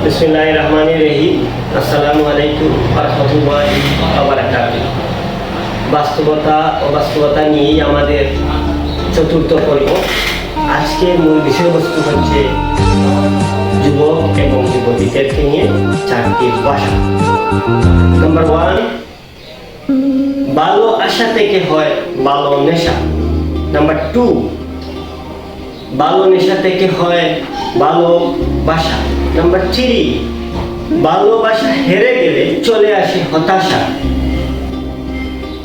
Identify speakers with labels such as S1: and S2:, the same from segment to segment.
S1: বিসমিল্লাহির রহমানির রহিম। আসসালামু আলাইকুম ওয়া রাহমাতুল্লাহি ওয়া বারাকাতুহু। বাস্তবতা নিয়েই আমাদের চতুর্থ পর্ব। আজকের মূল বিষয়বস্তু হচ্ছে যুবক এবং যুবতীদেরকে নিয়ে চারটি ভাষা। নাম্বার 1, ভালো আশা থেকে হয় ভালো নেশা। নাম্বার 2, ভালো নেশা থেকে হয় ভালোবাসা। নাম্বার 3, ভালোবাসা হেরে গেলে চলে আসে হতাশা।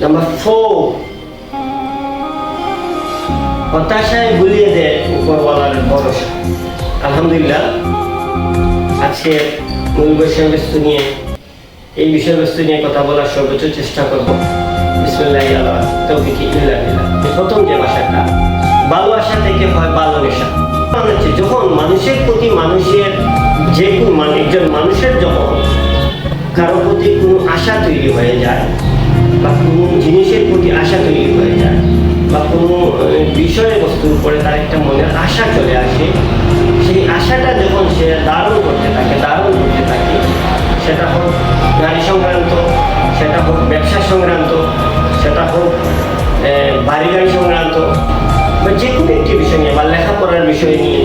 S1: নাম্বার 4, হতাশায় ভুলিয়ে দেয় উপরওয়ালার ভরসা। আলহামদুলিল্লাহ, আজকে মূল বিষয়বস্তু নিয়ে কথা বলার সর্বোচ্চ চেষ্টা করব। বিসমিল্লাহি আলা তাওফিকি ইল্লা বিল্লাহ। প্রথম যে ভাষাটা, ভালোবাসা থেকে হয় ভালো নেশা। মানে হচ্ছে যখন মানুষের প্রতি একজন মানুষের যখন কারোর প্রতি কোনো আশা তৈরি হয়ে যায়, বা কোনো জিনিসের প্রতি আশা তৈরি হয়ে যায়, বা কোনো বিষয়বস্তুর উপরে তার একটা মনের আশা চলে আসে, সেই আশাটা যখন সে ধারণ করতে থাকে, সেটা হোক নারী সংক্রান্ত, সেটা হোক ব্যবসা সংক্রান্ত, সেটা হোক বাড়ি গাড়ি সংক্রান্ত, বা যে কোনো একটি বিষয় নিয়ে বা লেখাপড়ার বিষয় নিয়ে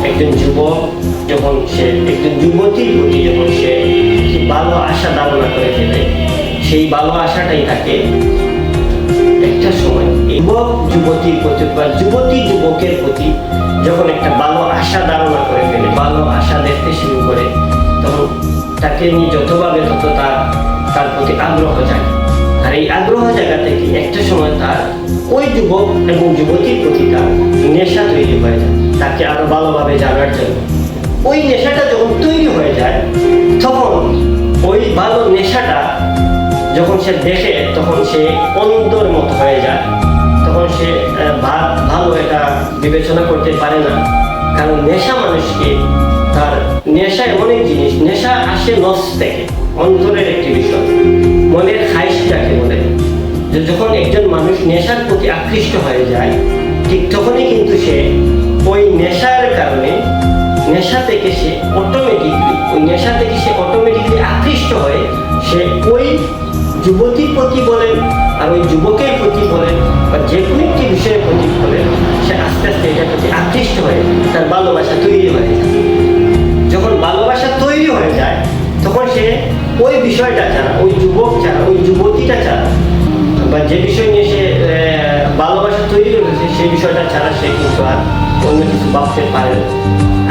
S1: একজন যুবক যখন সে একজন যুবতীর প্রতি যখন সে ভালো আশা ধারণা করে ফেলে, সেই ভালো আশাটাই থাকে একটা সময় যুবক যুবতীর প্রতি বা যুবতী যুবকের প্রতি যখন একটা ভালো আশা ধারণা করে ফেলে, ভালো আশা দেখতে শুরু করে, তখন তাকে নিয়ে যতভাবে তত তার প্রতি আগ্রহ জাগে। আর এই আগ্রহ জায়গা থেকে একটা সময় তার ওই যুবক এবং যুবতীর প্রতি তার নেশা তৈরি হয়ে যায়, তাকে আরো ভালোভাবে জানার জন্য। ওই নেশাটা যখন তৈরি হয়ে যায়, তখন ওই ভালো নেশাটা যখন সে দেখে, তখন সে অন্ধর মতো হয়ে যায়। তখন সে ভালো এটা বিবেচনা করতে পারে না, কারণ নেশা মানুষকে নেশা এমন এক জিনিস, নেশা আসে নস থেকে, অন্তরের একটি বিষয়, মনের খাইশ যাকে বলে। যখন একজন মানুষ নেশার প্রতি আকৃষ্ট হয়ে যায়, ঠিক তখনই কিন্তু সে ওই নেশার কারণে নেশা থেকে সে অটোমেটিকলি আকৃষ্ট হয়ে সে ওই যুবতীর প্রতি বলেন আর ওই যুবকের প্রতি বলেন বা যে কোনো একটি বিষয়ের প্রতি বলেন, সে আস্তে আস্তে এটার প্রতি আকৃষ্ট হয়ে তার ভালোবাসা তৈরি হয়ে যায়। যখন ভালোবাসা তৈরি হয়ে যায়, তখন সে ওই বিষয়টা ছাড়া, ওই যুবক ছাড়া, ওই যুবতীটা ছাড়া, বা যে বিষয় নিয়ে সে ভালোবাসা তৈরি করেছে, সেই বিষয়টা ছাড়া সে কিন্তু আর অন্য কিছু ভাবতে পারে না।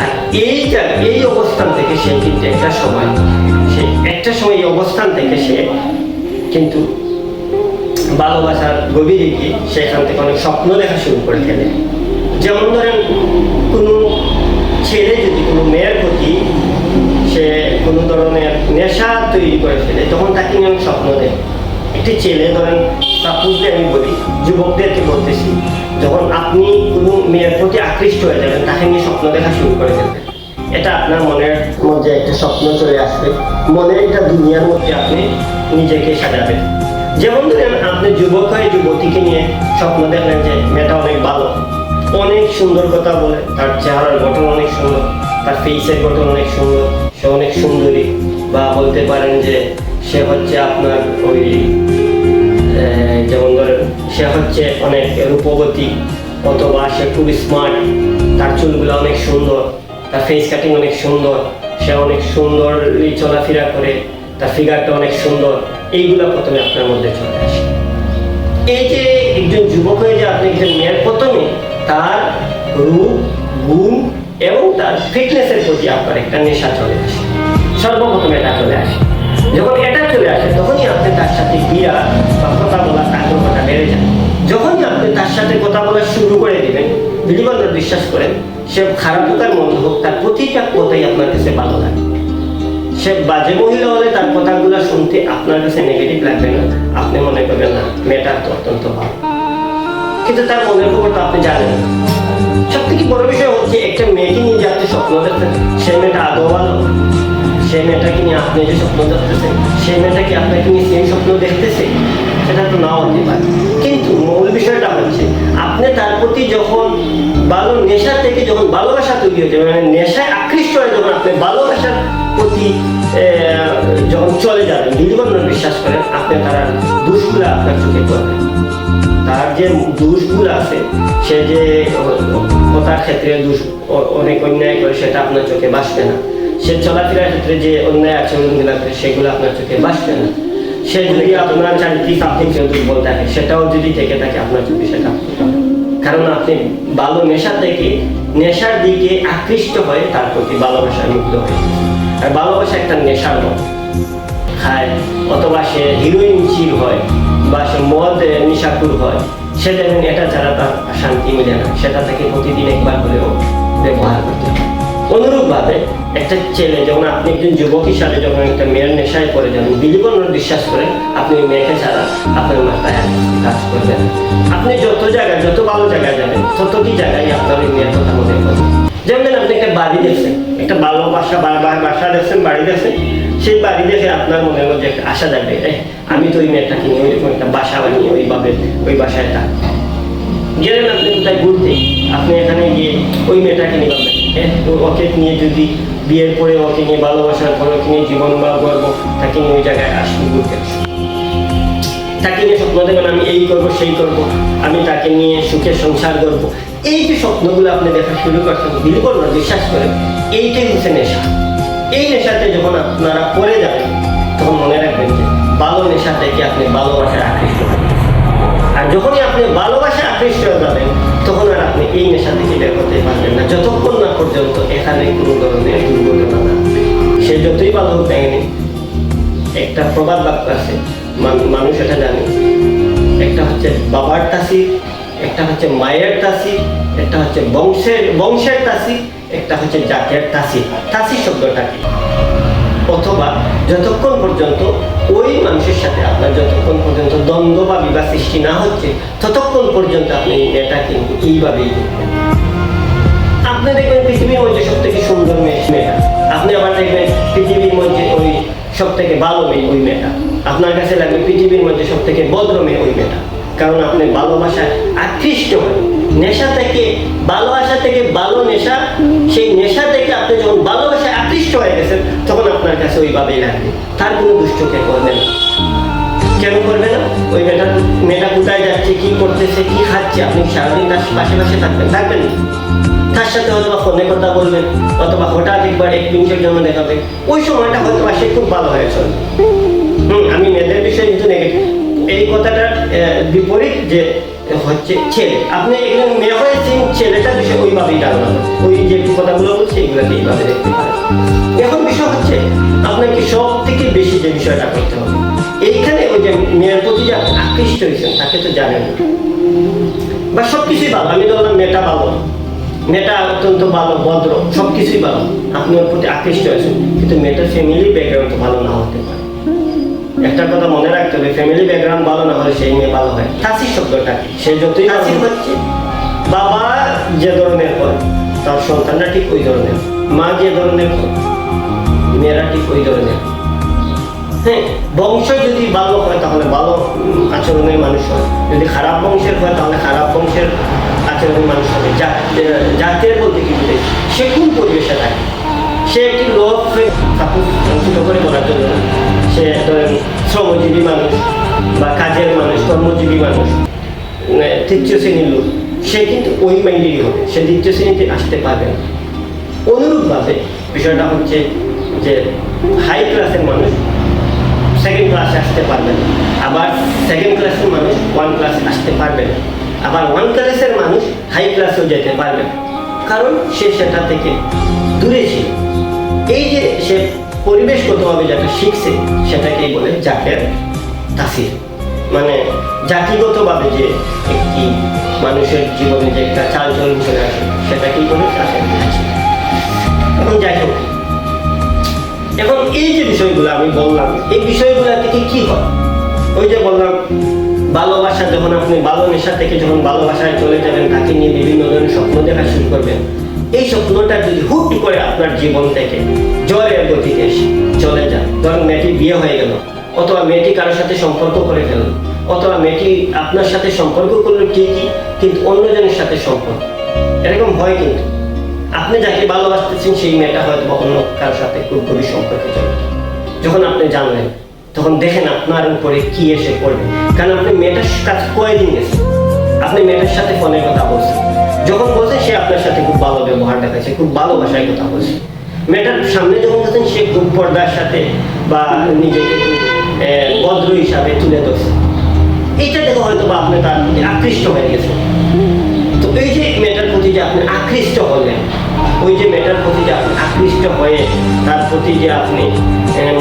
S1: আর এই অবস্থান থেকে সে কিন্তু একটা সময় এই অবস্থান থেকে সে কিন্তু ভালোবাসার গভীরে গিয়ে সেখান থেকে অনেক স্বপ্ন দেখা শুরু করে ফেলে। যেমন ধরেন, কোনো ছেলে যদি কোনো মেয়ের প্রতি সে কোনো ধরনের নেশা তৈরি করে ফেলে, তখন তাকে নিয়ে অনেক স্বপ্ন দেয়। একটি ছেলে ধরেন, সাপোজলি আমি বলি, যুবকদেরকে বলতেছি, যখন আপনি কোনো মেয়ের প্রতি আকৃষ্ট হয়ে যাবেন, তাকে নিয়ে স্বপ্ন দেখা শুরু করে ফেলবেন। এটা আপনার মনের মধ্যে একটা স্বপ্ন চলে আসবে, মনের একটা দুনিয়ার মধ্যে আপনি নিজেকে সাজাবেন। যেমন ধরেন, আপনি যুবক হয়ে যুবতীকে নিয়ে স্বপ্ন দেখলেন যে মেয়েটা অনেক ভালো, অনেক সুন্দর কথা বলে, তার চেহারার গঠন অনেক সুন্দর, তার ফেসের গঠন অনেক সুন্দর, সে অনেক সুন্দরী, বা বলতে পারেন যে সে হচ্ছে আপনার ওই যেমন ধরেন সে হচ্ছে অনেক রূপবতী, অথবা সে খুব স্মার্ট, তার চুলগুলো অনেক সুন্দর, তার ফেস কাটিং অনেক সুন্দর, সে অনেক সুন্দরই চলাফেরা করে, তার ফিগারটা অনেক সুন্দর। এইগুলা প্রথমে আপনার মধ্যে চলে আসে। এই যে একজন যুবক হয়ে যে আপনি একজন মেয়ের প্রথমে তার রূপ, গুণ এবং তার ফিটনেসের প্রতি আপনার একটা নেশা চলে আসে, সর্বপ্রথম এটা চলে আসে। যখন এটা চলে আসে, তখনই আপনি তার সাথে বিরাট বা কথা বলার আগ্রহটা বেড়ে যায়। যখনই আপনি তার সাথে কথা বলা শুরু করে দেবেন, বিলিবন্ধ বিশ্বাস করেন, সে খারাপ হোক আর মন্দ হোক, তার প্রতিটা কথাই আপনার কাছে ভালো লাগে। সে বাজে মহিলা হলে তার কথাগুলো শুনতে আপনার কাছে নেগেটিভ লাগবে না, আপনি মনে করবেন না মেয়েটা তো অত্যন্ত ভালো, কিন্তু তার মনের খবর তো আপনি জানেন না। সব থেকে বড় বিষয় হচ্ছে, একটা মেয়েকে নিয়ে যে আপনি স্বপ্ন দেখছেন, সে মেয়েটা আদৌ ভালো? সেই মেয়েটাকে নিয়ে আপনি যে স্বপ্ন দেখতেছেন, সেই মেয়েটাকে আপনাকে নিয়ে সেই স্বপ্ন দেখতেছে? সেটা তো নাও হতে পারে। কিন্তু মূল বিষয়টা হচ্ছে, আপনি তার প্রতি যখন ভালো নেশা থেকে যখন ভালোবাসা তৈরি হয়ে যাবে, মানে নেশায় আকৃষ্ট হয়ে যখন আপনি ভালোবাসার প্রতি যখন চলে যাবেন, বিলিবর্ণ বিশ্বাস করেন, আপনি তারা দোষগুলো আপনার চোখে পড়বেন। তার যে দোষগুলো আছে, সে যে কথার ক্ষেত্রে দোষ অনেক অন্যায় করে, সেটা আপনার চোখে বাসবে না। সে চলাফেরার ক্ষেত্রে যে অন্যায় আচরণগুলো করে, সেগুলো আপনার চোখে বাসবে না। সে যদি আপনার চারিত্রিক আপনি কেউ দুর্বল থাকে, সেটাও যদি থেকে থাকে আপনার চোখে সেটা, কারণ আপনি ভালো নেশার দিকে আকৃষ্ট হয়ে তার প্রতি ভালোবাসায় মুগ্ধ হয়। আর ভালোবাসা একটা নেশার মতো খায়, অথবা সে হিরোইন চির হয়, বা সে মদ নিশাকুর হয়, সে দেখেন এটা ছাড়া তার শান্তি মিলে না, সেটা থেকে প্রতিদিন একবার হলেও ব্যবহার করতে হয়। অনুরূপভাবে একটা ছেলে যখন, আপনি একজন যুবক হিসাবে যখন একটা মেয়ের নেশায় পড়ে যাবেন, বিলিবর্ণ বিশ্বাস করে আপনি মেয়েকে ছাড়া আপনার মাথায় কাজ করবেন। আপনি যত ভালো জায়গায় যাবেন, ততটি জায়গায় আপনার ওই মেয়ের কথা মনে করবেন। যেমন আপনি একটা বাড়ি দেখছেন, একটা ভালোবাসা বাসা দেখছেন, বাড়ি দেখছেন, সেই বাড়ি দেখে আপনার মনের মধ্যে একটা আশা যাবে, আমি তো ওই মেয়েটাকে নিয়ে ওইরকম একটা বাসা বানিয়ে ওই বাসায় থাকবো। গেলেন আপনি কোথায় ঘুরতে, আপনি এখানে গিয়ে ওই মেয়েটাকে নিয়ে পাবেন, ওকে নিয়ে যদি বিয়ের পরে ওকে নিয়ে ভালোবাসার পরে ওকে নিয়ে জীবন বা গর্ব, তাকে নিয়ে ওই জায়গায় আসবো, ঘুরতে আসবো। তাকে নিয়ে স্বপ্ন দেবেন, আমি এই করবো সেই করবো, আমি তাকে নিয়ে সুখের সংসার করবো। এই যে স্বপ্নগুলো আপনি দেখা শুরু করছেন, বিলিবর্ণ বিশ্বাস করেন, এইটাই হচ্ছে নেশা। এই নেশাতে যখন আপনারা পড়ে যাবেন, তখন মনে রাখবেন যে ভালো নেশা থেকে আপনি ভালোবাসায় আকৃষ্ট হবেন। আর যখনই আপনি ভালোবাসায় আকৃষ্ট হয়ে যাবেন, তখন আর আপনি এই নেশা থেকে বের করতে পারবেন না, যতক্ষণ না পর্যন্ত এখানে কোনো ধরনের দুর্ঘটনা না। সে যতই ভালো হোক দেখেনি, একটা প্রবাদ বাক্য আছে, মানুষ এটা জানে, একটা হচ্ছে বাবার তাসির, একটা হচ্ছে মায়ের তাসির, একটা হচ্ছে বংশের তাসির, একটা হচ্ছে জাতের তাসির। তাসির শব্দটা কি? অথবা যতক্ষণ পর্যন্ত ওই মানুষের সাথে আপনার যতক্ষণ পর্যন্ত দ্বন্দ্ব বা বিবাদ সৃষ্টি না হচ্ছে, ততক্ষণ পর্যন্ত আপনি এই মেয়েটা কিন্তু এইভাবেই দেখবেন। আপনি দেখবেন পৃথিবীর মধ্যে সব থেকে সুন্দর মেয়েটা, আপনি আবার দেখবেন পৃথিবীর মধ্যে ওই সব থেকে ভালো মেয়ে ওই মেয়েটা, আপনার কাছে লাগবে পৃথিবীর মধ্যে সব থেকে ভদ্র মেয়ে ওই মেয়েটা। কারণ আপনি ভালোবাসায় আকৃষ্ট হন, নেশা থেকে ভালোবাসা থেকে ভালো নেশা, সেই নেশা থেকে আপনি যখন ভালোবাসায় আকৃষ্ট হয়ে গেছেন, তখন আপনার কাছে ওইভাবেই লাগবে, তার কোনো দুষ্টকে করবে না। কেন করবে না? ওই মেয়েটা কোথায় যাচ্ছে, কি করতেছে, কি খাচ্ছে, আপনি সারাদিন তার পাশে থাকবেন না, তার সাথে হয়তো ফোনে কথা বলবেন, অথবা হঠাৎ একবার এক মিনিটের জন্য দেখাবেন, ওই সময়টা হয়তো সে খুব ভালো হয়ে চলবে। আমি মেয়েদের বিষয়ে কিন্তু নেগেটিভ, এই কথাটার বিপরীত যে হচ্ছে ছেলে, আপনি একজন মেয়ে হয়েছেন, ছেলেটার বিষয়ে ওইভাবেই ধারণা, ওই যে কথাগুলো বলছে এগুলোকে এইভাবে দেখতে পারেন। এখন বিষয় হচ্ছে আপনাকে সব থেকে বেশি যে বিষয়টা করতে হবে, এইখানে ওই যে মেয়ের প্রতি যে আকৃষ্ট হয়েছেন, তাকে তো জানেন না, বা সবকিছুই ভালো, আমি ধরলাম মেয়েটা ভালো, মেয়েটা অত্যন্ত ভালো, ভদ্র, সবকিছুই ভালো, আপনি ওর প্রতি আকৃষ্ট হয়েছেন, কিন্তু মেয়েটার ফ্যামিলি ব্যাকগ্রাউন্ড তো ভালো না হতে পারে। একটা কথা মনে রাখতে হবে, ফ্যামিলি ব্যাকগ্রাউন্ড ভালো না হলে সেই মেয়ে ভালো হয়। তাসির শব্দটা কি? সে যতই তাসির হচ্ছে, বাবা যে ধরনের হয় তার সন্তানরা ঠিক ওই ধরনের, মা যে ধরনের হয় মেয়েরা ঠিক ওই ধরনের। হ্যাঁ, বংশ যদি ভালো হয় তাহলে ভালো আচরণের মানুষ হয়, যদি খারাপ বংশের হয় তাহলে খারাপ বংশের আচরণের মানুষ হবে। জাতের বলতে কি বুঝে, সে কোন পরিবেশে থাকে, সে একটি লোক ছোট করে বলার জন্য, সে ধরেন শ্রমজীবী মানুষ বা কাজের মানুষ, কর্মজীবী মানুষ, তৃতীয় শ্রেণীর লোক, সে কিন্তু ওই মাইন্ডেরই হবে, সে দ্বিতীয় শ্রেণীতে আসতে পারবে না। অনুরূপভাবে বিষয়টা হচ্ছে যে হাই ক্লাসের মানুষ সেকেন্ড ক্লাসে আসতে পারবে না, আবার সেকেন্ড ক্লাসের মানুষ ওয়ান ক্লাসে আসতে পারবে না, আবার ওয়ান ক্লাসের মানুষ হাই ক্লাসেও যেতে পারবে না, কারণ সে সেটা থেকে দূরে ছিল। এই যে সে পরিবেশগতভাবে যেটা শিখছে, সেটাকেই বলে জাতের তাসির। মানে জাতিগতভাবে যে একটি মানুষের জীবনে যে একটা চালচলন চলে আসে, সেটাকেই বলে জাতের তাসির। এখন যাই হোক, এখন এই যে বিষয়গুলো আমি বললাম, এই বিষয়গুলো থেকে কি হয়? ওই যে বললাম, ভালোবাসা যখন আপনি ভালো নেশা থেকে যখন ভালোবাসায় চলে যাবেন, তাকে নিয়ে বিভিন্ন ধরনের স্বপ্ন দেখা শুরু করবেন, এই স্বপ্নটা যদি হুট করে আপনার জীবন থেকে জ্বরের গতিতে চলে যায়, ধরুন মেয়েটি বিয়ে হয়ে গেল, অথবা মেয়েটি কারোর সাথে সম্পর্ক করে ফেলল, অথবা মেয়েটি আপনার সাথে সম্পর্ক করলো ঠিকই, কিন্তু অন্যজনের সাথে সম্পর্ক, এরকম হয় কিন্তু। আপনি যাকে ভালোবাসতেছেন সেই মেয়েটা হয়তো অন্য কারোর সাথে খুব গভীর সম্পর্কে জড়িত। যখন আপনি জানলেন তখন দেখেন আপনার উপরে কি এসে পড়বে। কারণ আপনি মেয়েটার কাছে কয়দিন গেছেন, আপনি মেয়েটার সাথে ফোনে কথা বলছেন, যখন বলছেন সে আপনার সাথে খুব ভালো ব্যবহার দেখাচ্ছে, খুব ভালোবাসায় কথা বলছে। মেয়েটার সামনে যখন গেছেন সে খুব পর্দার সাথে বা নিজেকে ভদ্র হিসাবে তুলে ধরছে। এইটা দেখে হয়তো বা আপনি তার প্রতি আকৃষ্ট হয়ে গেছেন। তো এই যে মেয়েটার প্রতি যে আপনি আকৃষ্ট হলেন, ওই যে মেয়েটার প্রতি যে আপনি আকৃষ্ট হয়ে তার প্রতি যে আপনি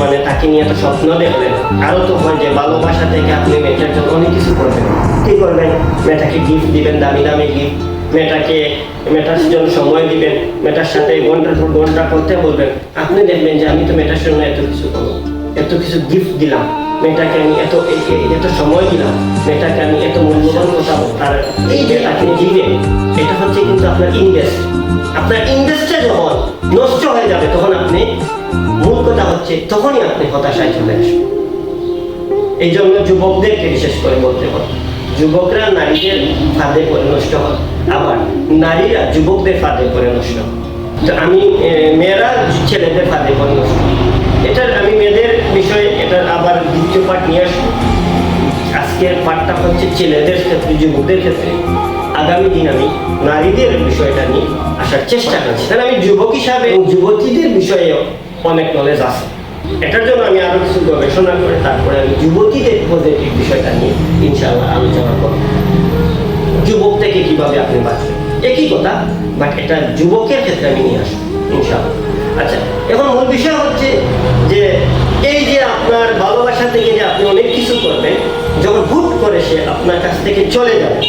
S1: মানে তাকে নিয়ে তো স্বপ্ন দেখলেন, আরো তো হয় যে ভালোবাসা থেকে আপনি মেয়েটার জন্য অনেক কিছু করবেন। কি করবেন? মেয়েটাকে গিফট দিবেন, দামি দামি গিফট, মেয়েটার জন্য সময় দিবেন, মেয়েটার সাথে ঘন্টার পর ঘন্টা করতে বলবেন। আপনি দেখবেন যে আমি তো মেয়েটার জন্য এত কিছু করবো, এত কিছু গিফট দিলাম, মেয়েটাকে আমি এত সময় দিলাম, মেয়েটাকে আমি এত মূল্যবান কথা তার এই যে তাকে দিবেন, এটা হচ্ছে কিন্তু আপনার ইনভেস্ট। আপনার ইনভেস্টটা যখন নষ্ট হয়ে যাবে তখন আপনি মূল কথা হচ্ছে তখনই আপনি হতাশায় চলে আসবেন। এই জন্য যুবকদেরকে বিশেষ করে বলতে হয়, যুবকরা নারীদের ফাঁদে পড়ে নষ্ট হয়, আবার নারীরা যুবকদের ফাঁদে পড়ে নষ্ট হয়। তো আমি মেয়েরা ছেলেদের ফাঁদে পড়ে নষ্ট হয়। এটার আমি মেয়েদের বিষয়ে এটার আবার দ্বিতীয় পার্ট নিয়ে আসবো। আজকের পার্টটা হচ্ছে ছেলেদের ক্ষেত্রে, যুবকদের ক্ষেত্রে। আগামী দিন আমি নারীদের বিষয়টা নিয়ে আসার চেষ্টা করছি, কারণ আমি যুবক হিসাবে যুবতীদের বিষয়ে অনেক নলেজ আছে। এটার জন্য আমি আরো কিছু গবেষণা করে তারপরে আমি যুবতীদের পজিটিভ বিষয়টা নিয়ে ইনশাআল্লাহ আলোচনা করব। যুবক থেকে কিভাবে আপনি বাঁচবেন, একই কথা, বাট এটা যুবকের ক্ষেত্রে আমি নিয়ে আসবো ইনশাআল্লাহ। আচ্ছা, এখন মূল বিষয় হচ্ছে যে এই যে আপনার ভালোবাসা থেকে যে আপনি অনেক কিছু করবেন, যখন হুট করে সে আপনার কাছ থেকে চলে যাবে,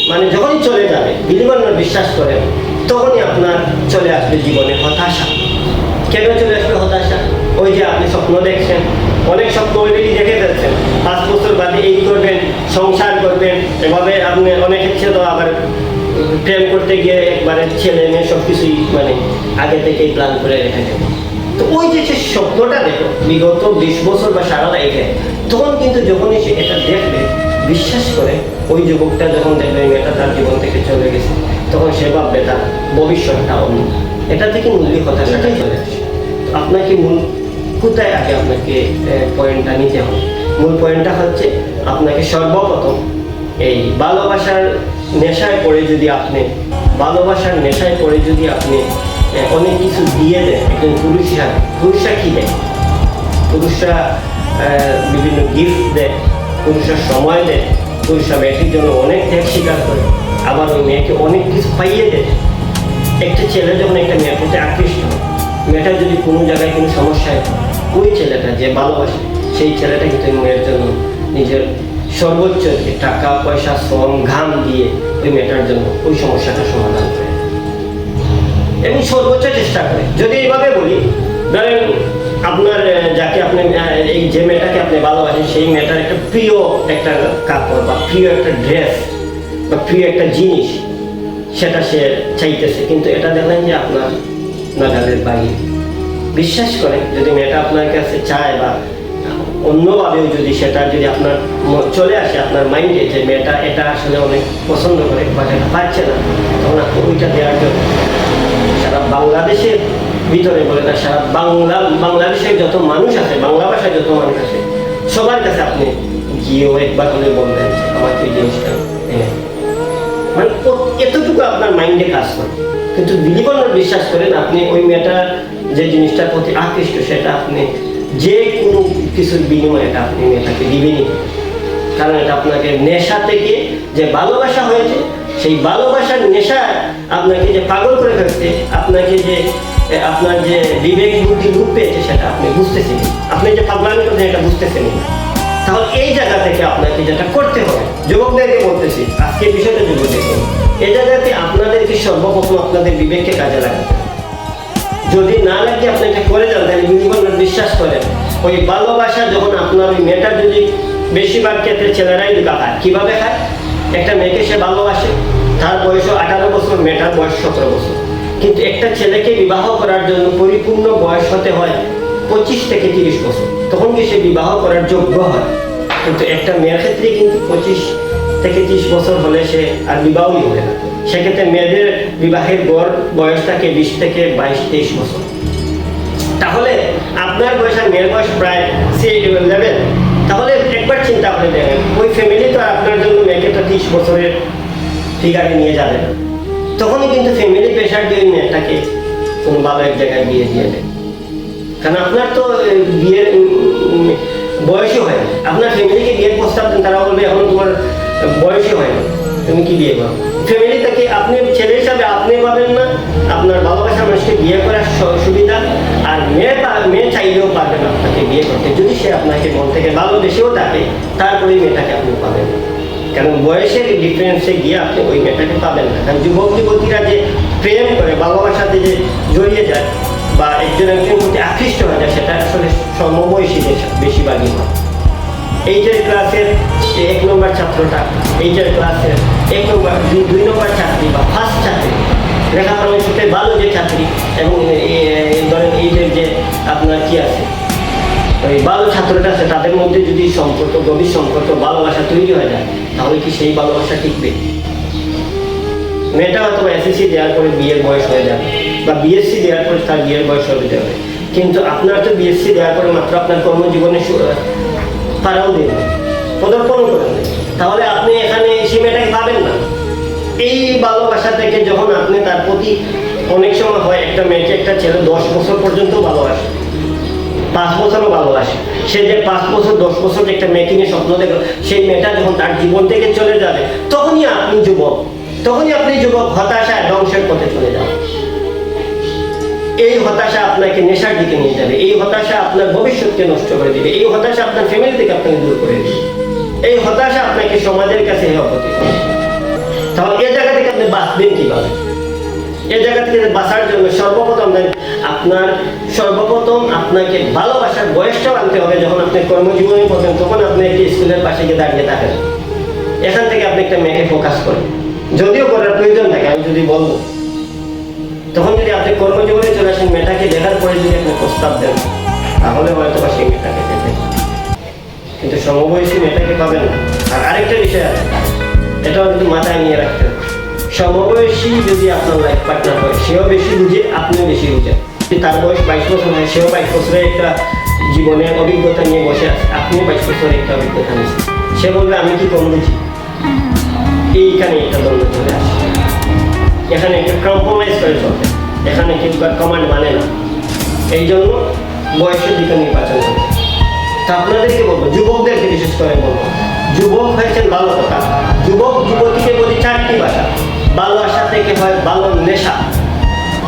S1: মানে যখনই চলে যাবে, বিলিবর্ণ বিশ্বাস করেন, তখনই আপনার চলে আসবে জীবনে হতাশা। কেন চলে আসবে হতাশা? ওই যে আপনি স্বপ্ন দেখছেন, অনেক স্বপ্ন অলরেডি দেখে ফেলছেন, 5 বছর বাদে এই করবেন, সংসার করবেন, এভাবে আপনি অনেক ইচ্ছে তো আবার প্রেম করতে গিয়ে একবারে ছেলে মেয়ে সব কিছুই মানে আগে থেকেই প্ল্যান করে রেখে দেবেন। তো ওই যে সে স্বপ্নটা দেখো বিগত 20 বছর বা সারা লাইফে, তখন কিন্তু যখনই সে এটা দেখবে, বিশ্বাস করে ওই যুবকটা যখন দেখবে মেয়েটা তার জীবন থেকে চলে গেছে, তখন সে ভাববে তার ভবিষ্যৎটা অন্য। এটা থেকে মূল্য হতাশাটাই চলে আসে। আপনাকে মূল কোথায় আগে আপনাকে পয়েন্টটা নিতে হবে? মূল পয়েন্টটা হচ্ছে আপনাকে সর্বপ্রথম এই ভালোবাসার নেশায় পড়ে যদি আপনি অনেক কিছু দিয়ে দেন একজন পুরুষ হিসাবে। পুরুষরা কি দেয়? পুরুষরা বিভিন্ন গিফট দেয়, পুরুষরা সময় দেয়, পুরুষরা মেয়েটির জন্য অনেক ত্যাগ স্বীকার করে, আবার ওই মেয়েকে অনেক কিছু পাইয়ে দেয়। একটা ছেলে যখন একটা মেয়ের প্রতি আকৃষ্ট হয়, মেয়েটা যদি কোনো জায়গায় কোনো সমস্যায় হয়, ওই ছেলেটা যে ভালোবাসে সেই ছেলেটা কিন্তু মেয়ের জন্য নিজের সর্বোচ্চ টাকা পয়সা শ্রম ঘাম দিয়ে ওই মেয়েটার জন্য ওই সমস্যাটা সমাধান করে এবং সর্বোচ্চ চেষ্টা করে। যদি এইভাবে বলি, ধরেন আপনার যাকে আপনি এই যে মেয়েটাকে আপনি ভালোবাসেন, সেই মেয়েটার একটা প্রিয় একটা কাপড় বা প্রিয় একটা ড্রেস বা প্রিয় একটা জিনিস, সেটা সে চাইতেছে, কিন্তু এটা দেখলেন যে আপনার নাগালের বাইরে। বিশ্বাস করেন, যদি মেয়েটা আপনার কাছে চায় বা অন্যভাবেও যদি সেটা যদি আপনার চলে আসে আপনার মাইন্ডে যে মেয়েটা এটা আসলে অনেক পছন্দ করে বা এটা পাচ্ছে না, তখন আপনি ওইটা দেওয়ার জন্য সারা বাংলাদেশের ভিতরে বলে না, সারা বাংলাদেশের যত মানুষ আছে, বাংলা ভাষায় যত মানুষ আছে, সবার কাছে আপনি গিয়েও একবার হলে বলবেন আমার এই জিনিসটা মানে এতটুকু আপনার মাইন্ডে কাজ করে। কিন্তু বিলিবর্ণ বিশ্বাস করেন, আপনি ওই মেয়েটা যে জিনিসটার প্রতি আকৃষ্ট, সেটা আপনি যে কোনো কিছুর বিনিময়ে এটা আপনি মেয়েটাকে দিবেনই, কারণ এটা আপনাকে নেশা থেকে যে ভালোবাসা হয়েছে, সেই ভালোবাসার নেশা আপনাকে যে পাগল করে ফেলছে, আপনাকে যে আপনার যে বিবেক বুদ্ধি রূপ পেয়েছে, সেটা আপনি বুঝতেছেন, আপনি যে পাগলামি করছেন এটা বুঝতেছেন। তাহলে এই জায়গা থেকে আপনাকে যেটা করতে হবে, যুবকদেরকে বলতেছি, আজকে বিষয়টা যুবক দেখুন, এই জায়গাতে আপনাদেরকে সর্বপ্রথম আপনাদের বিবেককে কাজে লাগাতে হবে। যদি না লাগে আপনি এটা করে যান, তাহলে বিলিবর্ণ বিশ্বাস করেন, ওই ভালোবাসা যখন আপনার ওই মেয়েটা যদি বেশিরভাগ ক্ষেত্রে ছেলেরাই ধোঁকা খায়। কিভাবে খায়? একটা মেয়েকে সে ভালোবাসে, তার বয়স 18 বছর, মেয়েটার বয়স 17 বছর, কিন্তু একটা ছেলেকে বিবাহ করার জন্য পরিপূর্ণ বয়স হতে হয় 25 থেকে 30 বছর, তখন কি সে বিবাহ করার যোগ্য হয়। কিন্তু একটা মেয়ের ক্ষেত্রে কিন্তু 25 থেকে 30 বছর হলে সে আর বিবাহই হবে না। সেক্ষেত্রে মেয়েদের বিবাহের গড় বয়স থাকে 20 থেকে 22-23 বছর। তাহলে আপনার বয়স আর মেয়ের বয়স প্রায় লেভেল। তাহলে একবার চিন্তা করে দেখেন, ওই ফ্যামিলি তো আপনার জন্য মেয়েকে তো 30 বছরের ফিগারে নিয়ে যাবে না। তখনই কিন্তু ফ্যামিলি প্রেশার দিয়ে ওই মেয়েটাকে কোনো ভালো এক জায়গায় বিয়ে দিয়ে দেয়। কারণ আপনার তো বিয়ের বয়সই হয় না। আপনার ফ্যামিলিকে বিয়ের প্রস্তাব দেন, তারা বলবে এখন তোমার বয়সই হয় না, তুমি কি বিয়ে করো? ফ্যামিলি থেকে আপনি ছেলে হিসাবে আপনি পাবেন না আপনার ভালোবাসার মানুষকে বিয়ে করার সুবিধা, আর মেয়ে চাইলেও পারবেন আপনাকে বিয়ে করতে যদি সে আপনাকে মন থেকে ভালোবেসেও থাকে, তারপরে মেয়েটাকে আপনি পাবেন না। কারণ বয়সের ডিফারেন্সে গিয়ে আপনি ওই মেয়েটাকে পাবেন না। কারণ যুবক যুবতীরা যে প্রেম করে, ভালোবাসাতে যে জড়িয়ে যায় বা একজন একজনের প্রতি আকৃষ্ট হয়ে যায়, সেটা আসলে সমবয়সীদের বেশিরভাগই হয়। এইচের ক্লাসের 1 নম্বর ছাত্রটা, এইচের ক্লাসের 1 নম্বর 2 নম্বর ছাত্রী বা ফার্স্ট ছাত্রী, লেখাপড়ার সাথে ভালো যে ছাত্রী, এবং ধরেন এইচের যে আপনার কি আছে ওই ভালো ছাত্রটা আছে, তাদের মধ্যে যদি সম্পর্ক, গভীর সম্পর্ক, ভালোবাসা তৈরি হয়ে যায়, তাহলে কি সেই ভালোবাসা টিকবে? মেয়েটা হয়তো এসএসসি দেওয়ার পরে বিয়ের বয়স হয়ে যাবে, বা বিএসসি দেওয়ার পরে তার বিয়ের বয়স হয়ে যাবে, কিন্তু আপনার তো বিএসসি দেওয়ার পরে মাত্র আপনার কর্মজীবনে পারাও দিন, পদার্পণও করেন, তাহলে আপনি এখানে সেই মেয়েটাকে পাবেন না। এই ভালোবাসা থেকে যখন আপনি তার প্রতি, অনেক সময় হয় একটা মেয়েকে একটা ছেলে 10 বছর পর্যন্ত ভালোবাসে, 5 বছরও ভালোবাসে, সে যে 5 বছর 10 বছর একটা মেয়েকে নিয়ে স্বপ্ন দেখো, সেই মেয়েটা যখন তার জীবন থেকে চলে যাবে, তখনই আপনি যুবক হতাশায় ধ্বংসের পথে চলে যাবে। এই হতাশা আপনাকে নেশার দিকে নিয়ে যাবে, এই হতাশা আপনার ভবিষ্যৎকে নষ্ট করে দিবে, এই হতাশা আপনার ফ্যামিলি থেকে আপনাকে দূর করে দিবে, এই হতাশা আপনাকে সমাজের কাছে হেয় করতে হবে। তাহলে এই জায়গা থেকে আপনি বাঁচবেন কিভাবে? এই জায়গা থেকে বাঁচার জন্য সর্বপ্রথম আপনাকে ভালোবাসার বয়সটাও আনতে হবে। যখন আপনি কর্মজীবনে পড়বেন, তখন আপনি একটি স্কুলের পাশে গিয়ে দাঁড়িয়ে থাকেন, এখান থেকে আপনি একটা মেয়েকে ফোকাস করেন, যদিও করার প্রয়োজন থাকে, আমি যদি বলবো, তখন যদি আপনি কর্মজীবনে চলে আসেন, মেয়েটাকে দেখার পরে যদি আপনি প্রস্তাব দেন, তাহলে হয়তো বা সেই মেয়েটাকে পেতেন, কিন্তু সমবয়সী মেয়েটাকে পাবেন না। আর আরেকটা বিষয় আছে, এটাও কিন্তু মাথায় নিয়ে রাখতে হবে, সমবয়সী যদি আপনার লাইফ পার্টনার হয়, সেও বেশি বুঝে, আপনিও বেশি বুঝেন। তার বয়স 22 বছর হয়, সেও 22 বছরের একটা জীবনের অভিজ্ঞতা নিয়ে বসে আছে, আপনিও 22 বছরের একটা অভিজ্ঞতা নিয়েছেন, সে বলবে আমি কি কম বুঝি? এইখানে একটা দ্বন্দ্ব চলে আসে, এখানে একটা কম্প্রোমাইজ করে চলবে, এখানে কিন্তু আর কমান্ড মানে না। এই জন্য বয়সের দিকে নির্বাচন করবে। তা আপনাদেরকে বলবো, যুবকদেরকে বিশেষ করে বলবো, যুবক হয়েছেন ভালো কথা, যুবক যুবতীকে বলি 4টি ভাষা। ভালোবাসা থেকে হয় ভালো নেশা,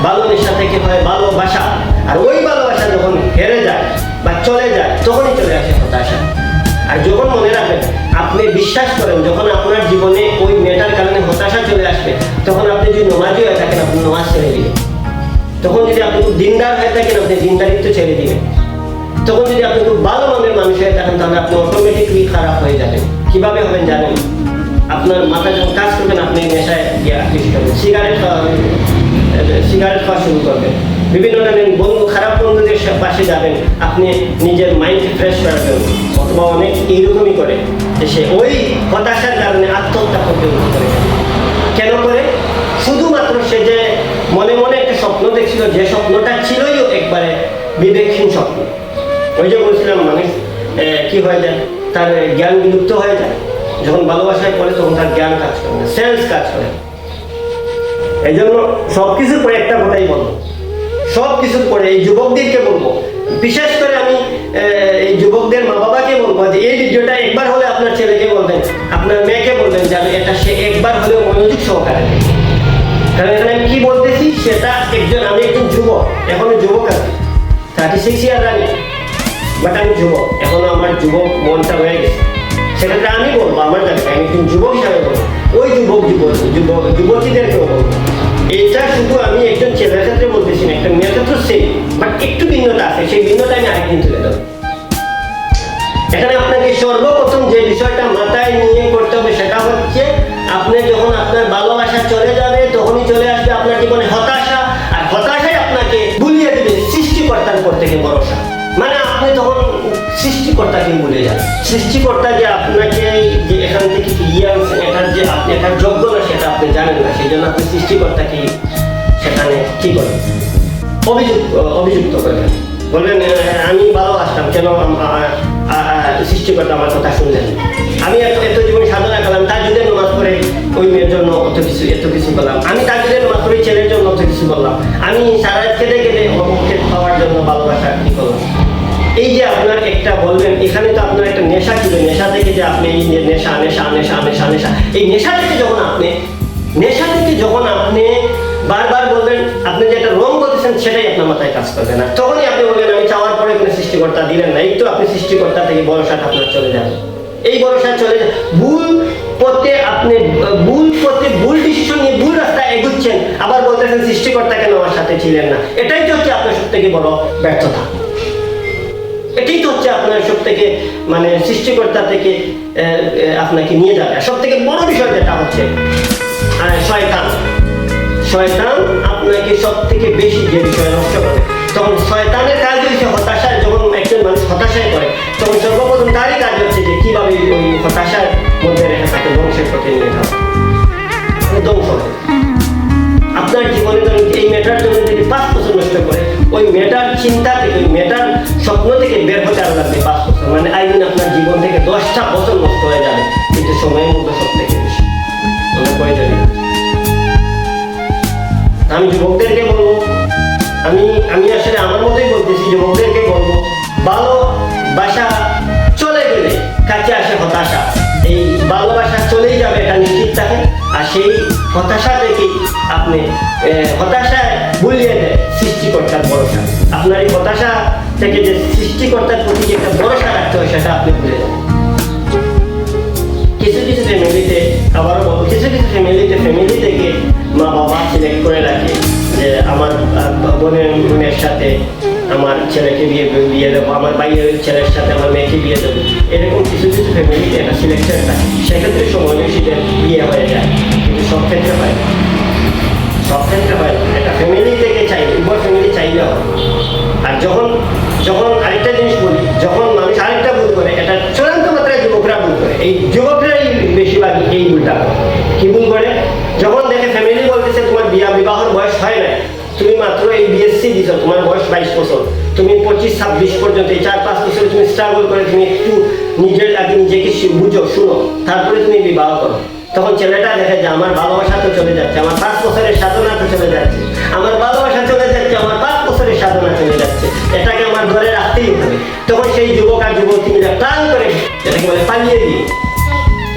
S1: ভালো নেশা থেকে হয় ভালোবাসা, আর ওই ভালোবাসা যখন হেরে যায় বা চলে যায়, তখনই চলে আসে হতাশা। আর যখন মনে রাখবেন, আপনি বিশ্বাস করেন, যখন আপনার জীবনে ওই মেয়েটার কারণে হতাশা চলে আসবে, তখন আপনি যদি নমাজি হয়ে থাকেন, আপনি নমাজ ছেড়ে দিবেন। তখন যদি আপনি খুব দিনদার হয়ে থাকেন, আপনি দিনদারিত্ব ছেড়ে দিবেন। তখন যদি আপনি খুব ভালো মনের মানুষ হয়ে থাকেন, তাহলে আপনি অটোমেটিকলি খারাপ হয়ে যাবেন। কিভাবে হবেন জানেন? আপনার মাথা যখন কাজ করবেন, আপনি নেশায় গিয়ে আকৃষ্ট হবেন, সিগারেট খাওয়া শুরু করবেন, বিভিন্ন ধরনের খারাপ বন্ধুদের পাশে যাবেন, আপনি নিজের মাইন্ডকে ফ্রেশ রাখবেন। অথবা অনেক এইরকমই করে যে সে ওই হতাশার কারণে আত্মহত্যা করতে করে। কেন করে? শুধুমাত্র সে যে মনে মনে একটা স্বপ্ন দেখছিল, যে স্বপ্নটা ছিলই একবারে বিবেকহীন স্বপ্ন। ওই যে বলছিলাম, মানুষ কি হয়ে যায়, তার জ্ঞান বিলুপ্ত হয়ে যায়। যখন ভালোবাসায় পড়ে, তখন তার জ্ঞান কাজ করে না, সেন্স কাজ করে। এই জন্য সবকিছুর পরে একটা কথাই বলবো, সবকিছুর পরে এই যুবকদেরকে বলবো, বিশেষ করে আমি এই যুবকদের মা বাবাকে বলবো যে এই ভিডিওটা একবার হলে আপনার ছেলেকে বলবেন, আপনার মেয়েকে বলবেন, যেন এটা সে একবার হলেও মনোযোগ সহকারে। কারণ এখানে আমি কি বলতেছি, সেটা আমি একজন যুবক, এখনো যুবক আছি, 36 ইয়ার রানি, বাট আমি যুবক, এখনো আমার যুবক মনটা হয়ে গেছে। সেক্ষেত্রে আমি বলবো, আমার জায়গায় আমি একজন যুবক হিসাবে বলবো, ওই যুবতীদেরকেও বলবো। এটা শুধু আমি একজন ছেলের ক্ষেত্রে বলতেছি না, একটা মেয়ের ক্ষেত্রে সেই, বাট একটু ভিন্নতা আছে, সেই ভিন্নতা আমি আরেকদিন তুলে দেবো। এখানে আপনাকে সর্বপ্রথম যে বিষয়টা মাথায় নিয়ে করতে হবে, সেটা হচ্ছে আপনি যখন আপনার ভালোবাসা চলে যাবে, তখনই চলে আসবে আপনার জীবনে হতাশা, আর হতাশাই আপনাকে ভুলিয়ে দিবে সৃষ্টিকর্তার উপর থেকে ভরসা। মানে আপনি তখন সৃষ্টিকর্তাকে ভুলে যান, সৃষ্টিকর্তা যে আপনাকে যে এখান থেকে ফিরিয়ে আনছেন, এটার যে আপনি এটার যোগ্য না, সেটা আপনি আপনি জানেন না, সেই জন্য আপনি সৃষ্টিকর্তাকে সেখানে কি করেন, অভিযুক্ত করবেন, বলবেন আমি ভালো আসতাম, কেন সৃষ্টিকর্তা আমার কথা শুনলেন? আমি এত জীবন সাধনা করলাম, তাজুদের নামাজ পড়ে ওই মেয়ের জন্য এত কিছু করলাম, আমি তাজুদের নামাজ পড়ে ছেলের জন্য অত কিছু করলাম, আমি সারা কেঁদে কেঁদে অমুককে পাওয়ার জন্য ভালোবাসা কি করলাম। এই যে আপনার একটা বলবেন, এখানে তো আপনার একটা নেশা ছিল, নেশা থেকে যে আপনি এই নেশা নেশা নেশা নেশা নেশা এই নেশা থেকে যখন আপনি বারবার বলবেন, আপনি যেটা রং করতেছেন সেটাই আপনার মাথায় কাজ করবে না, তখনই আপনি বলবেন আমি চাওয়ার পরে কোনো সৃষ্টিকর্তা দিলেন না, এই তো আপনি সৃষ্টিকর্তা থেকে ভরসাটা আপনার চলে যাবে। এই ভরসা চলে যায়, ভুল পথে ভুল ডিসিশন নিয়ে ভুল রাস্তায় এগুচ্ছেন, আবার বলতেছেন সৃষ্টিকর্তা কেন আমার সাথে ছিলেন না। এটাই তো হচ্ছে আপনার সব থেকে বড় ব্যর্থতা, এটাই তো হচ্ছে আপনার সব থেকে মানে সৃষ্টিকর্তা থেকে আপনাকে নিয়ে যাবে। সব থেকে বড় বিষয় যেটা হচ্ছে শয়তান আপনাকে সব থেকে বেশি যে বিষয় নষ্ট করে, তখন শয়তানের কাজ হচ্ছে হতাশায়, যখন একজন মানুষ হতাশায় করে তখন সর্বপ্রথম তারই কাজ হচ্ছে যে কিভাবে ওই হতাশার মধ্যে রেখে তাকে ধ্বংসের পথে নিয়ে যাওয়া, ধ্বংস হয়। আপনার জীবনে ধরুন এই মেয়েটার জন্য যদি 5 বছর নষ্ট করে, ওই মেয়েটার চিন্তা থেকে, ওই মেয়েটার স্বপ্ন থেকে বের হতে আরো লাগবে 5 বছর, মানে আইন আপনার জীবন থেকে 10টা বছর নষ্ট হয়ে যাবে, কিন্তু সময়ের মধ্যে সব থেকে বেশি আমরা করে যাবে। আমি যুবকদেরকে বলবো, আমি আসলে আমার মতোই বলতেছি, যুবকদেরকে বলবো, ভালোবাসা চলে গেলে কাছে আসে হতাশা, এই ভালোবাসা চলেই যাবে এটা নিশ্চিত থাকে, আর সেই হতাশা থেকে আপনি হতাশায় ভুলিয়ে দেয় সৃষ্টিকর্তার ভরসা। আপনার এই হতাশা থেকে যে সৃষ্টিকর্তার প্রতি যে একটা ভরসা রাখতে হয় সেটা আপনি ভুলে যাবেন। কিছু ফ্যামিলিতে আবারও বলবো, কিছু ফ্যামিলি থেকে মা বাবা সিলেক্ট করে রাখে যে আমার বোনের মেয়ের সাথে আমার ছেলেকে বিয়ে দেবো, আমার ভাইয়ের ছেলের সাথে আমার মেয়েকে বিয়ে দেবো, এরকম কিছু ফ্যামিলিতে একটা সিলেকশন থাকে, সেক্ষেত্রে সময় বেশিতে বিয়ে হয়ে যায়, কিন্তু সব ক্ষেত্রে হয় না, একটা ফ্যামিলি থেকে চাইলে, উভয় ফ্যামিলি চাইলে হয়। আর যখন আরেকটা জিনিস বলি, যখন মানুষ আরেকটা ভুল করে, এটা চূড়ান্ত মাত্রায় যুবকরা ভুল করে, এই যুবকরাই বেশিরভাগ এই ভুলটা করে। কি ভুল করে? যখন দেখে ফ্যামিলি বলতেছে তোমার বিবাহের বয়স হয় না, তুমি মাত্র এই বিএসসি দিছো, তোমার বয়স 22 বছর, তুমি 25-26 পর্যন্ত এই 4-5 বছর তুমি স্ট্রাগল করে তুমি একটু নিজের আগে নিজেকে বুঝো, শুনো, তারপরে তুমি বিবাহ করো। তখন ছেলেটা দেখে যে আমার ভালোবাসা তো চলে যাচ্ছে, আমার 5 বছরের সাধনা তো চলে যাচ্ছে, আমার ভালোবাসা চলে যাচ্ছে, আমার 5 বছরের সাধনা চলে যাচ্ছে, এটাকে আমার ধরে রাখতেই হবে। তখন সেই যুবক আর যুবতী মিলে প্ল্যান করে এটাকে বলে পালিয়ে দিয়ে,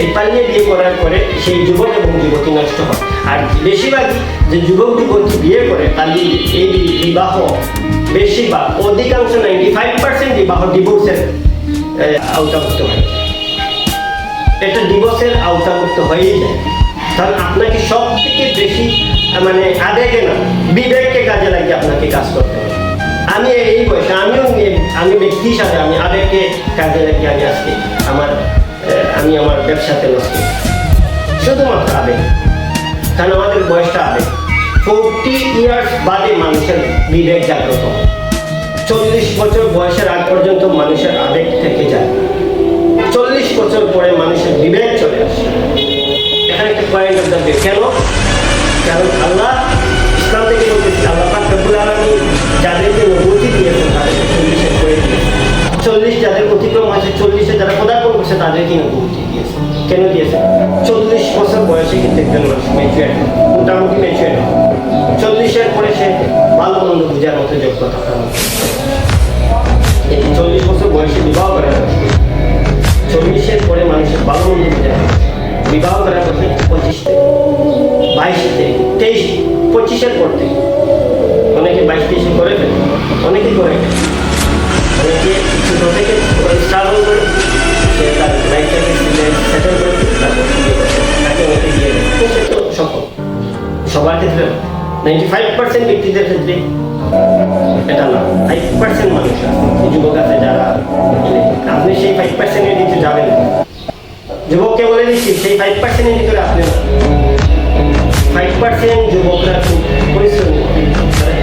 S1: এই পালিয়ে বিয়ে করার পরে সেই যুবক এবং যুবতী নষ্ট হয়। আর বেশিরভাগই যে যুবক যুবতী বিয়ে করে পালিয়ে, এই বিবাহ বেশিরভাগ অধিকাংশ 95% বিবাহ ডিভোর্সের আওতাভুক্ত হয়, এটা ডিভোর্সের আওতাভুক্ত হয়েই যায়। কারণ আপনাকে সব থেকে বেশি মানে আবেগে না বিবেককে কাজে লাগিয়ে আপনাকে কাজ করতে হবে। আমি এই বয়সে আমি ব্যক্তি হিসাবে আমি আবেগকে কাজে লাগিয়ে আমি আজকে আমি আমার ব্যবসাতে নষ্ট, শুধুমাত্র আবেগ, কারণ আমাদের বয়সটা আবেগ। 40 ইয়ার্স বাদে মানুষের বিবেক জাগ্রত, 40 বছর বয়সের আগ পর্যন্ত মানুষের আবেগ থেকে যায়, 40 বছর পরে মানুষের বিবেক চলে আসে। এখানে একটা পয়েন্ট অফ দ্য ভিউ, কেন? কারণ আল্লাহ ইসলাম থেকে বলতেছি, আল্লাহ পাক রব্বুল আলামিন যাদেরকে নবুয়তি দিয়েছেন তাদেরকে 40-এর করে দিয়েছেন, 40 যাদের অতিক্রম হয়েছে, 40-এ যারা পদার্পণ করছে তাদেরকে নবুয়তি দিয়েছে। কেন দিয়েছে? 40 বছর বয়সে কিন্তু একজন মানুষ ম্যাচুয়ার, মোটামুটি ম্যাচুয়ার, 40-এর পরে সে ভালো মন্দ বোঝার মতো যোগ্যতা পায়। 40 বছর বয়সে বিবাহ করা, 40-এর পরে মানুষের ভালো মন্দ বোঝা, বিবাহ করার পথে 25 থেকে 22 থেকে 23, 25-এর পর থেকে অনেকে 22-23 করে ফেলে, অনেকে করে অনেকে ছোট থেকে স্ট্রাগল করে সে তার লাইফটাকে সেটেল করে তাকে অনেকে দিয়ে দেয়, সে তো সফল। সবার ক্ষেত্রে 95% ব্যক্তিদের ক্ষেত্রে এটা না, 5% মানুষ যুবক আছে যারা, আপনি সেই 5%-এর দিকে যাবেন। যুবককে বলে দিচ্ছি, সেই 5%-এর ভিতরে আপনি 5% যুবকরা খুব পরিশ্রমী,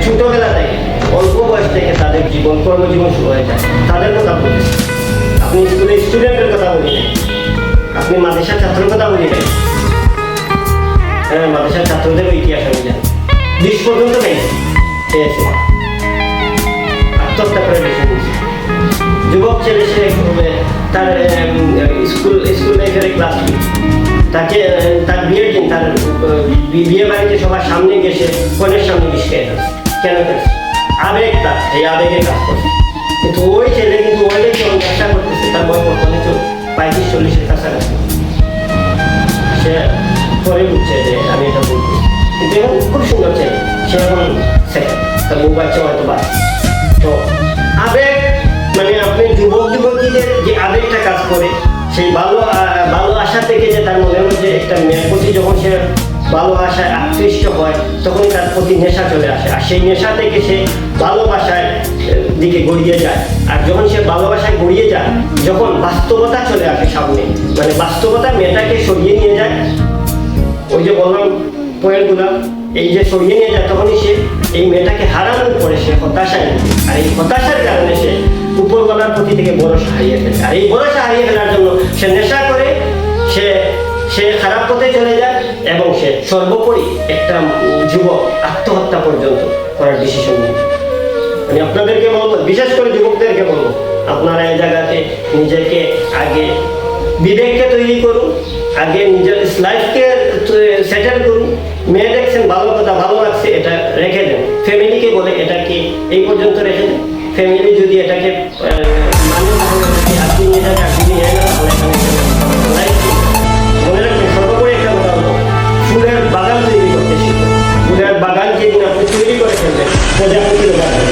S1: ছোটবেলা থেকে অল্প বয়স থেকে তাদের কর্মজীবন শুরু হয়ে যায়। তাদের কথা বলছি, আপনি স্কুলের স্টুডেন্টের কথা বলি, আপনি মাদ্রাসার ছাত্রের কথা বলি, মাদ্রাসার ছাত্রদেরও ইতিহাস আমি জানি, 20 পর্যন্ত পেয়েছে, আত্মহত্যা করে বেশি নিয়েছে। যুবক ছেলে, সে তার স্কুল লাইফের ক্লাস তাকে তার বিয়ের দিন তার বিয়ে বাড়িতে সবার সামনে গিয়ে সে কনের সামনে বিষ খেয়ে যাচ্ছে। কেন করেছে? আবেগ, তার এই আবেগে কাজ করছে। কিন্তু ওই ছেলে কিন্তু ওইটাই যখন ব্যবসা করতেছে, তার বয়স বর্তমানে 35-40-এর কাছাকাছি। সে পরে বুঝছে যে আমি এটা বলবো, কিন্তু এখন খুব সুন্দর ছেলে, সে এখন তার বউ বাচ্চা হয়তো বা। তো আবেগ মানে আপনি যুবতীদের যে আবেগটা কাজ করে, সেই ভালো আশা থেকে যে তার মনের মধ্যে একটা মেয়ের প্রতি যখন সে ভালো আশায় আকৃষ্ট হয়, তখনই তার প্রতি নেশা চলে আসে, আর সেই নেশা থেকে সে ভালোবাসার দিকে গড়িয়ে যায়। আর যখন সে ভালোবাসায় গড়িয়ে যায়, যখন বাস্তবতা চলে আসে সামনে, মানে বাস্তবতা মেয়েটাকে সরিয়ে নিয়ে যায়, ওই যে বললাম পয়েন্টগুলো, এই যে সরিয়ে নিয়ে যায়, তখনই সে এই মেয়েটাকে হারানোর পরে সে হতাশায়, আর এই হতাশার কারণে সে উপরওয়ালার প্রতি থেকে ভরসা হারিয়ে ফেলে। আর এই ভরসা হারিয়ে ফেলার জন্য সে নেশা করে, সে খারাপ পথে চলে যায়, এবং সে সর্বোপরি একটা যুবক আত্মহত্যা পর্যন্ত করার ডিসিশন নেয়। আমি আপনাদেরকে বলবো, বিশেষ করে যুবকদেরকে বলবো, আপনারা এই জায়গাতে নিজেকে আগে বিবেককে তৈরি করুন, আগে নিজের লাইফকে সেটেল করুন। মেয়ে দেখছেন ভালো কথা, ভালো লাগছে, এটা রেখে দেন। ফ্যামিলিকে বলে এটাকে এই পর্যন্ত রেখে দেন। ফ্যামিলি যদি এটাকে মানে আপনি এটাকে আপনি নিয়ে না, মনে রাখবেন সর্বোপরি একটা কথা হলো, ফুলের বাগান তৈরি করতে শিখুন। ফুলের বাগান যেদিন আপনি তৈরি করে ফেলবেন, প্রজাপতির বাগান,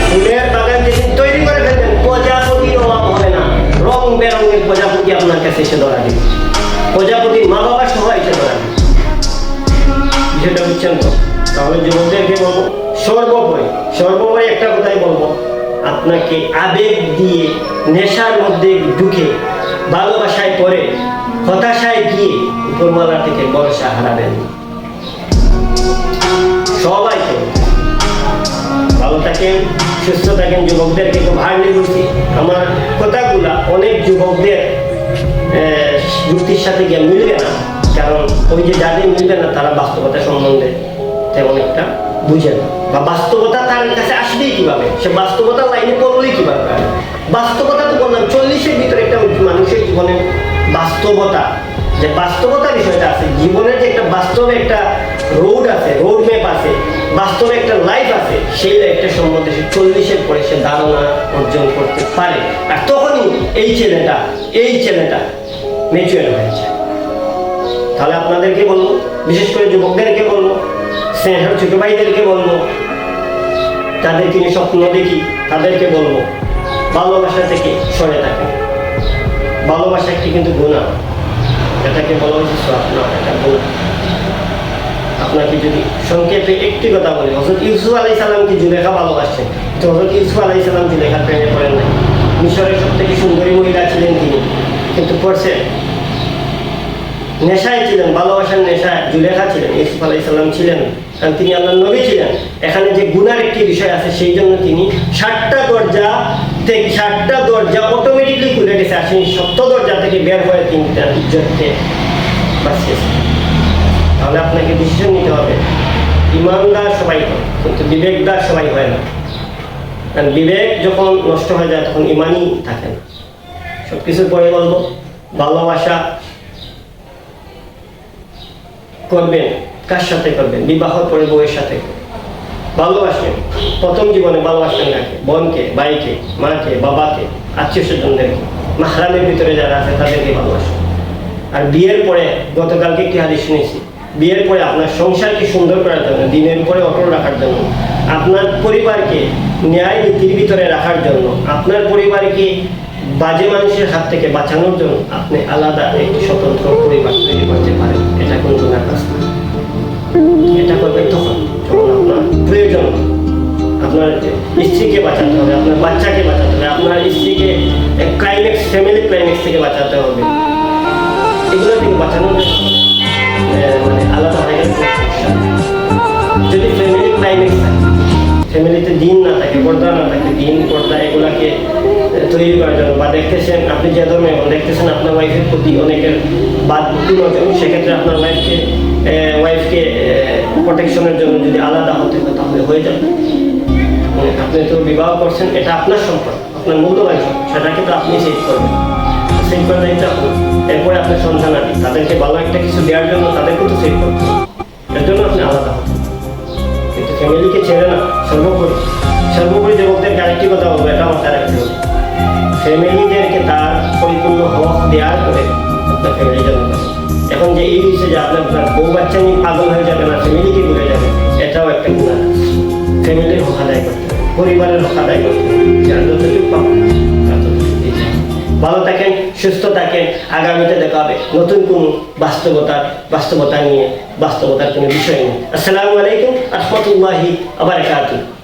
S1: ফুলের বাগান যেদিন তৈরি করে ফেলবেন, প্রজাপতির অভাব হবে না। রং বেরঙের প্রজাপতি আপনার কাছে এসে ধরা দিবে, প্রজাপতির মা বাবা সবাই এসে ধরা দিবে। বিষয়টা বুঝছেন তো? তাহলে যুবকদেরকে বলবো, সর্বোপরি একটা কথাই বলবো, আপনাকে আবেগ দিয়ে নেশার মধ্যে ঢুকে ভালোবাসায় পড়ে হতাশায় গিয়ে উপরওয়ালা থেকে ভরসা হারাবেন। সবাইকে ভালো থাকেন, সুস্থ থাকেন। যুবকদেরকে খুব হার্ডলি বলছি, আমার কথাগুলা অনেক যুবকদের যুক্তির সাথে গিয়ে মিলবে না, কারণ ওই যে যাদের মিলবে না তারা বাস্তবতা সম্বন্ধে তেমন একটা বুঝে না, বা বাস্তবতা তার কাছে আসবেই কিভাবে, সে বাস্তবতা লাইনে পড়লেই কিভাবে। বাস্তবতা তো বললাম 40-এর ভিতরে একটা মানুষের জীবনে বাস্তবতা, যে বাস্তবতা বিষয়টা আছে, জীবনের যে একটা বাস্তবে একটা রোড আছে, রোড ম্যাপ আছে, বাস্তবে একটা লাইফ আছে, সেই লাইফটা সম্বন্ধে সে 40-এর পরে সে ধারণা অর্জন করতে পারে। আর তখনই এই ছেলেটা ম্যাচুয়ার হয়ে যায়। তাহলে আপনাদেরকে বলবো, বিশেষ করে যুবকদেরকে বলবো, স্নেহের ছোট ভাইদেরকে বলবো, তাদেরকে নিয়ে স্বপ্ন দেখি, তাদেরকে বলবো ভালোবাসা থেকে সরে থাকে। ভালোবাসা একটি কিন্তু গুনাহ, এটাকে বলা হচ্ছে আপনার একটা গুনাহ। আপনাকে যদি সংক্ষেপে একটি কথা বলি, হযরত ইউসুফ আলাইহিস সালামকে জুলেখা ভালোবাসছেন, তো হযরত ইউসুফ আলাইহিস সালাম জুলেখার প্রেমে পড়েন নাই। মিশরের সব থেকে সুন্দরী মহিলা ছিলেন তিনি, কিন্তু পড়ছেন নেশায় ছিলেন, ভালোবাসার নেশায় জুলেখা ছিলেন, ইউসুফ আলাইহিস সালাম ছিলেন, কারণ তিনি আল্লাহর নবী ছিলেন। এখানে যে গুনার একটি বিষয় আছে, সেই জন্য তিনি 60টা দরজা অটোমেটিকলি খুলে গেছে, আর সেই 70 দরজা থেকে বের হয়ে তিনি তার ইজ্জতকে বাঁচিয়েছেন। তাহলে আপনাকে ডিসিশন নিতে হবে, ইমানদার সবাই হয়, কিন্তু বিবেকদার সবাই হয় না। কারণ বিবেক যখন নষ্ট হয়ে যায়, তখন ইমানই থাকে না। সব কিছুর পরে বলবো, ভালোবাসা করবেন, কার সাথে করবেন? বিবাহর পরে বউয়ের সাথে ভালোবাসবেন। প্রথম জীবনে ভালোবাসবেন কাকে? বোনকে, ভাইকে, মাকে, বাবাকে, আত্মীয় স্বজনদেরকে, মাহরামের ভিতরে যারা আছে তাদেরকে ভালোবাসবেন। আর বিয়ের পরে, গতকালকে একটি হাদিস শুনেছি, বিয়ের পরে আপনার সংসারকে সুন্দর করার জন্য, দিনের উপরে অটল রাখার জন্য, আপনার পরিবারকে ন্যায় নীতির ভিতরে রাখার জন্য, আপনার পরিবারকে বাজে মানুষের হাত থেকে বাঁচানোর জন্য আপনি আলাদা একটি স্বতন্ত্র পরিবার তৈরি করতে পারেন। এটা কোন গুনার কাজ না। এটা করবেন তখন যখন আপনার প্রয়োজন, আপনার স্ত্রীকে বাঁচাতে হবে, আপনার বাচ্চাকে বাঁচাতে হবে, আপনার স্ত্রীকে ফ্যামিলি ক্লাইম্যাক্স থেকে বাঁচাতে হবে। এগুলো থেকে বাঁচানোর মানে আলাদা হয়ে গেছে। যদি ফ্যামিলি ক্লাইম্যাক্স থাকে, ফ্যামিলিতে দিন না থাকে, পর্দা না থাকে, দিন পর্দা এগুলাকে তৈরি করার জন্য, বা দেখতেছেন আপনি যে ধর্মে দেখতেছেন আপনার ওয়াইফের প্রতি অনেকের বাদ নজর, সেক্ষেত্রে আপনার ওয়াইফকে প্রোটেকশনের জন্য যদি আলাদা হতে হয় তাহলে হয়ে যাবে। আপনি তো বিবাহ করছেন, এটা আপনার সম্পদ, আপনার মূল্যবান সম্পদ, সেটাকে তো আপনি সেভ করবেন, সেভ করে দায়িত্ব আপনার। এরপরে আপনার সন্তান আছে, তাদেরকে ভালো একটা কিছু দেওয়ার জন্য তাদেরকেও তো সেভ করতে হবে, এর জন্য আপনি আলাদা হন। কিন্তু ফ্যামিলিকে ছেড়ে না, সর্বোপরি যুবকদেরকে আরেকটি কথা বলবো, এটা মাথায় রাখতে হবে, ফ্যামিলিদেরকে তার পরিপূর্ণ হক দেওয়ার পরে আপনার ফ্যামিলি জন্য। এখন যে এই বিষয়ে যে আপনার বউ বাচ্চা নিয়ে পাগল হয়ে যাবে না, ফ্যামিলিকে ঘুরে যাবে, এটাও একটা গুণা। ফ্যামিলির হক আদায় করতে হবে, পরিবারের হক আদায় করতে হবে, যার যতটুকু পাবো ততটুকু দিতে হবে। ভালো থাকেন, সুস্থ থাকেন, আগামীতে দেখা হবে নতুন কোনো বাস্তবতার কোনো বিষয় নিয়ে। আসসালামু আলাইকুম ওয়া রাহমাতুল্লাহি ওয়া বারাকাতুহু।